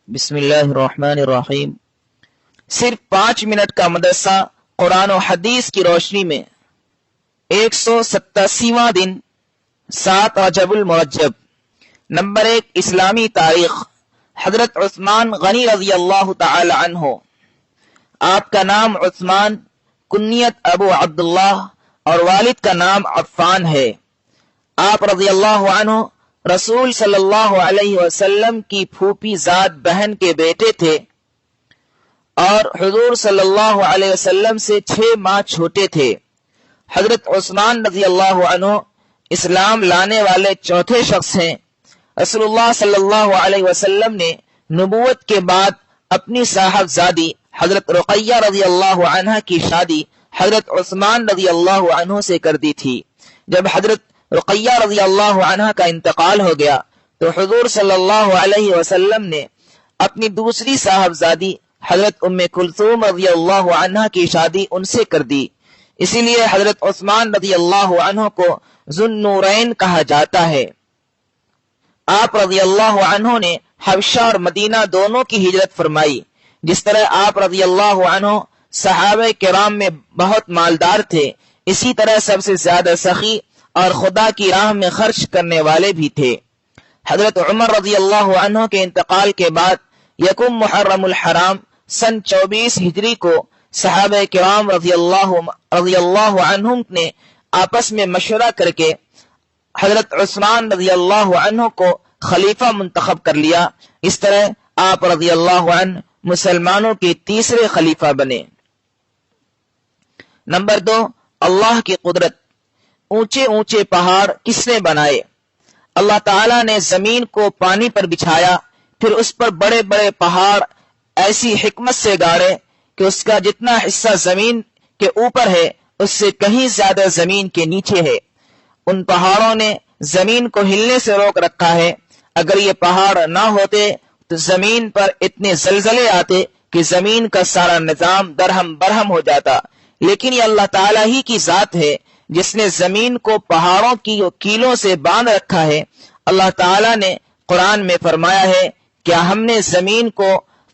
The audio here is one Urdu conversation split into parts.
بسم اللہ الرحمن الرحیم۔ صرف 5 منٹ کا مدرسہ قرآن و حدیث کی روشنی میں 187واں دن 7 رجب المرجب۔ نمبر 1، اسلامی تاریخ۔ حضرت عثمان غنی رضی اللہ تعالی عنہ، آپ کا نام عثمان، کنیت ابو عبداللہ اور والد کا نام عفان ہے۔ آپ رضی اللہ عنہ رسول صلی اللہ علیہ وسلم کی پھوپھی ذات بہن کے بیٹے تھے اور حضور صلی اللہ علیہ وسلم سے 6 ماہ چھوٹے تھے۔ حضرت عثمان رضی اللہ عنہ اسلام لانے والے چوتھے شخص ہیں۔ رسول اللہ صلی اللہ علیہ وسلم نے نبوت کے بعد اپنی صاحبزادی حضرت رقیہ رضی اللہ عنہ کی شادی حضرت عثمان رضی اللہ عنہ سے کر دی تھی۔ جب حضرت رقیہ رضی اللہ عنہ کا انتقال ہو گیا تو حضور صلی اللہ علیہ وسلم نے اپنی دوسری صاحبزادی حضرت ام کلثوم رضی اللہ عنہ کی شادی ان سے کر دی۔ اسی لیے حضرت عثمان رضی اللہ عنہ کو ذو النورین کہا جاتا ہے۔ آپ رضی اللہ عنہ نے حبشہ اور مدینہ دونوں کی ہجرت فرمائی۔ جس طرح آپ رضی اللہ عنہ صحابہ کرام میں بہت مالدار تھے، اسی طرح سب سے زیادہ سخی اور خدا کی راہ میں خرچ کرنے والے بھی تھے۔ حضرت عمر رضی اللہ عنہ کے انتقال کے بعد یکم محرم الحرام سن 24 ہجری کو صحابہ کرام رضی اللہ عنہم نے آپس میں مشورہ کر کے حضرت عثمان رضی اللہ عنہ کو خلیفہ منتخب کر لیا۔ اس طرح آپ رضی اللہ عنہ مسلمانوں کے تیسرے خلیفہ بنے۔ نمبر 2، اللہ کی قدرت۔ اونچے اونچے پہاڑ کس نے بنائے؟ اللہ تعالیٰ نے زمین کو پانی پر بچھایا، پھر اس پر بڑے بڑے پہاڑ ایسی حکمت سے گاڑے کہ اس کا جتنا حصہ زمین کے اوپر ہے اس سے کہیں زیادہ زمین کے نیچے ہے۔ ان پہاڑوں نے زمین کو ہلنے سے روک رکھا ہے۔ اگر یہ پہاڑ نہ ہوتے تو زمین پر اتنے زلزلے آتے کہ زمین کا سارا نظام درہم برہم ہو جاتا۔ لیکن یہ اللہ تعالیٰ ہی کی ذات ہے جس نے زمین کو پہاڑوں کی کیلوں سے باندھ رکھا ہے۔ اللہ تعالیٰ نے قرآن میں فرمایا ہے، کیا ہم نے زمین کو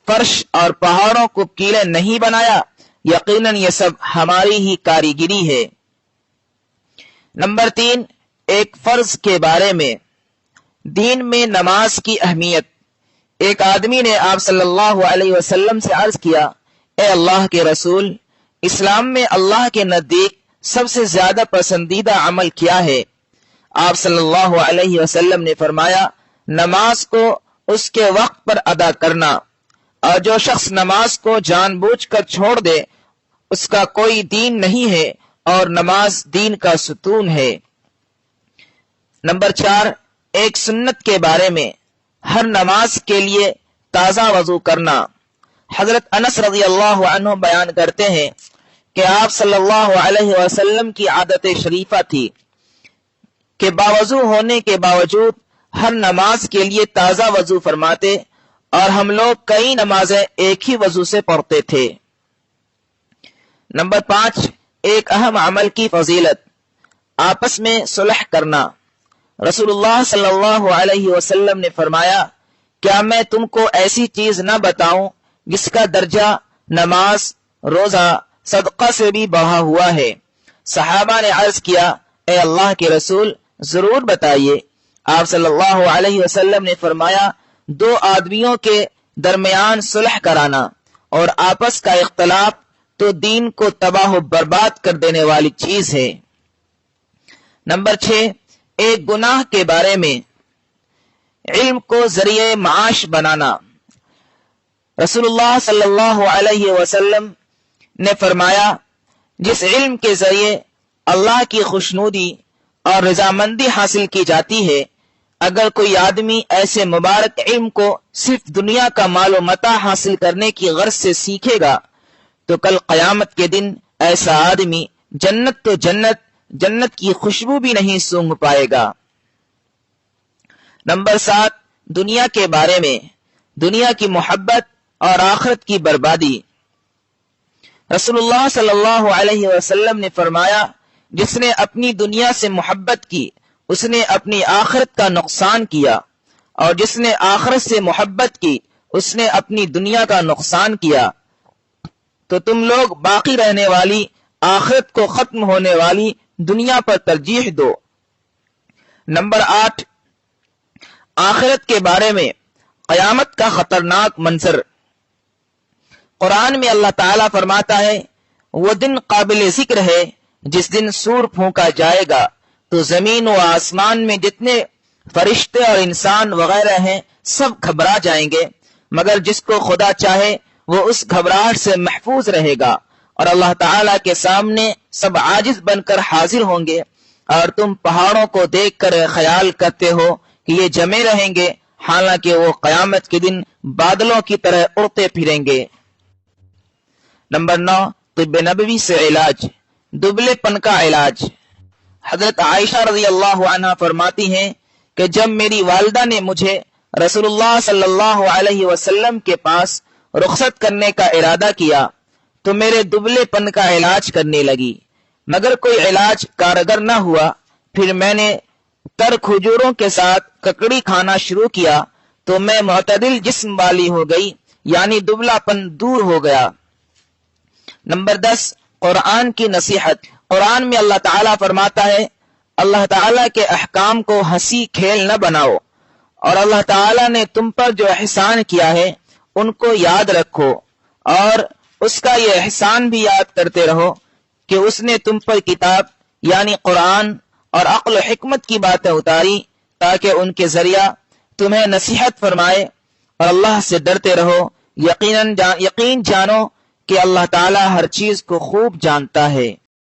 فرش اور پہاڑوں کو کیلیں نہیں بنایا؟ یقیناً یہ سب ہماری ہی کاریگری ہے۔ نمبر 3، ایک فرض کے بارے میں۔ دین میں نماز کی اہمیت۔ ایک آدمی نے آپ صلی اللہ علیہ وسلم سے عرض کیا، اے اللہ کے رسول، اسلام میں اللہ کے نزدیک سب سے زیادہ پسندیدہ عمل کیا ہے؟ آپ صلی اللہ علیہ وسلم نے فرمایا، نماز کو اس کے وقت پر ادا کرنا، اور جو شخص نماز کو جان بوجھ کر چھوڑ دے اس کا کوئی دین نہیں ہے، اور نماز دین کا ستون ہے۔ نمبر 4، ایک سنت کے بارے میں۔ ہر نماز کے لیے تازہ وضو کرنا۔ حضرت انس رضی اللہ عنہ بیان کرتے ہیں کہ آپ صلی اللہ علیہ وسلم کی عادت شریفہ تھی کہ باوضو ہونے کے باوجود ہر نماز کے لیے تازہ وضو فرماتے، اور ہم لوگ کئی نمازیں ایک ہی وضو سے پڑھتے تھے۔ نمبر 5، ایک اہم عمل کی فضیلت۔ آپس میں صلح کرنا۔ رسول اللہ صلی اللہ علیہ وسلم نے فرمایا، کیا میں تم کو ایسی چیز نہ بتاؤں جس کا درجہ نماز، روزہ، صدقہ سے بھی بڑھا ہوا ہے؟ صحابہ نے عرض کیا، اے اللہ کے رسول، ضرور بتائیے۔ آپ صلی اللہ علیہ وسلم نے فرمایا، 2 آدمیوں کے درمیان صلح کرانا، اور آپس کا اختلاف تو دین کو تباہ و برباد کر دینے والی چیز ہے۔ نمبر 6، ایک گناہ کے بارے میں۔ علم کو ذریعہ معاش بنانا۔ رسول اللہ صلی اللہ علیہ وسلم نے فرمایا، جس علم کے ذریعے اللہ کی خوشنودی اور رضامندی حاصل کی جاتی ہے، اگر کوئی آدمی ایسے مبارک علم کو صرف دنیا کا مال و متاع حاصل کرنے کی غرض سے سیکھے گا تو کل قیامت کے دن ایسا آدمی جنت تو جنت کی خوشبو بھی نہیں سونگھ پائے گا۔ نمبر 7، دنیا کے بارے میں۔ دنیا کی محبت اور آخرت کی بربادی۔ رسول اللہ صلی اللہ علیہ وسلم نے فرمایا، جس نے اپنی دنیا سے محبت کی اس نے اپنی آخرت کا نقصان کیا، اور جس نے آخرت سے محبت کی اس نے اپنی دنیا کا نقصان کیا، تو تم لوگ باقی رہنے والی آخرت کو ختم ہونے والی دنیا پر ترجیح دو۔ نمبر 8، آخرت کے بارے میں قیامت کا خطرناک منظر۔ قرآن میں اللہ تعالیٰ فرماتا ہے، وہ دن قابل ذکر ہے جس دن سور پھونکا جائے گا تو زمین و آسمان میں جتنے فرشتے اور انسان وغیرہ ہیں سب گھبرا جائیں گے، مگر جس کو خدا چاہے وہ اس گھبراہٹ سے محفوظ رہے گا، اور اللہ تعالیٰ کے سامنے سب عاجز بن کر حاضر ہوں گے، اور تم پہاڑوں کو دیکھ کر خیال کرتے ہو کہ یہ جمے رہیں گے، حالانکہ وہ قیامت کے دن بادلوں کی طرح اڑتے پھریں گے۔ نمبر 9، طب نبوی سے علاج، دبلے پن کا علاج۔ حضرت عائشہ رضی اللہ عنہ فرماتی ہیں کہ جب میری والدہ نے مجھے رسول اللہ صلی اللہ علیہ وسلم کے پاس رخصت کرنے کا ارادہ کیا تو میرے دبلے پن کا علاج کرنے لگی، مگر کوئی علاج کارگر نہ ہوا۔ پھر میں نے تر کھجوروں کے ساتھ ککڑی کھانا شروع کیا تو میں معتدل جسم والی ہو گئی، یعنی دبلا پن دور ہو گیا۔ نمبر 10، قرآن کی نصیحت۔ قرآن میں اللہ تعالیٰ فرماتا ہے، اللہ تعالیٰ کے احکام کو ہنسی کھیل نہ بناؤ، اور اللہ تعالیٰ نے تم پر جو احسان کیا ہے ان کو یاد رکھو، اور اس کا یہ احسان بھی یاد کرتے رہو کہ اس نے تم پر کتاب یعنی قرآن اور عقل و حکمت کی باتیں اتاری تاکہ ان کے ذریعہ تمہیں نصیحت فرمائے، اور اللہ سے ڈرتے رہو، یقین جانو کہ اللہ تعالیٰ ہر چیز کو خوب جانتا ہے۔